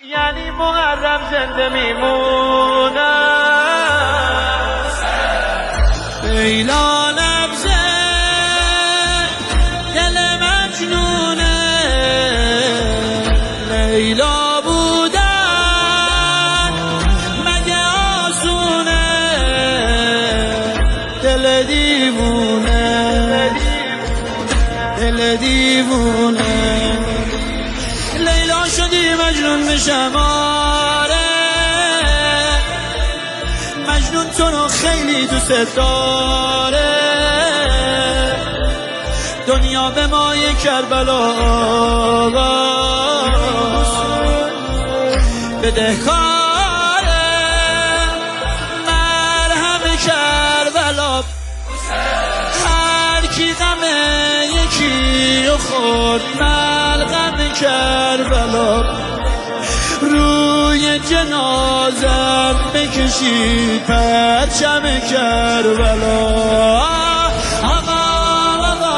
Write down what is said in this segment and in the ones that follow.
یعنی محرم زنده میمونم، لیلا نبضه دل مجنونه، لیلا بودن مگه آسونه، دل دیوونه دل دیوونه. لیلا شدی مجنون بشم آره، مجنون تو رو خیلی دوست داره، دنیا به مای کربلا بدهکاره، مرهم کربلا هر کی غم یکی و خورد ملغم کربلا، روی جنازم بکشید پرچم کربلا. آقا آقا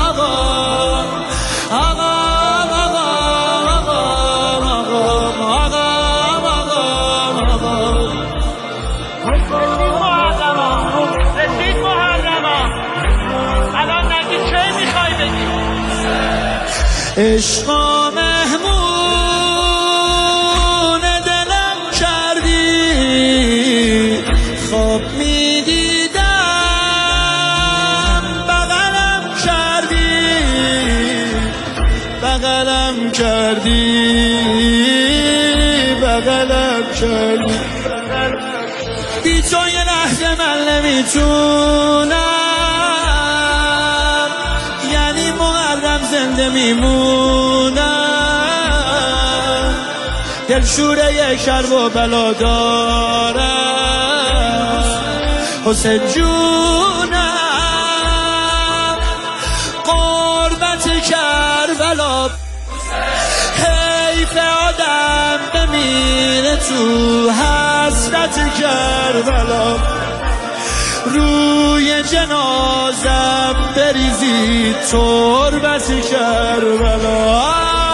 آقا آقا رسید محرما، الان نگی چه میخوای بگی؟ عشق مهمون دلم کردی، خواب میدیدم بغلم کردی. بی تو یه لحظه من نمیتونم، یعنی محرم زنده میمونم، دلشوره کرب و بلا دارم حسین جونم، قربت کربلا حیف آدم بمیره تو حسرت کربلا، روی جنازم بریزید تربت کربلا.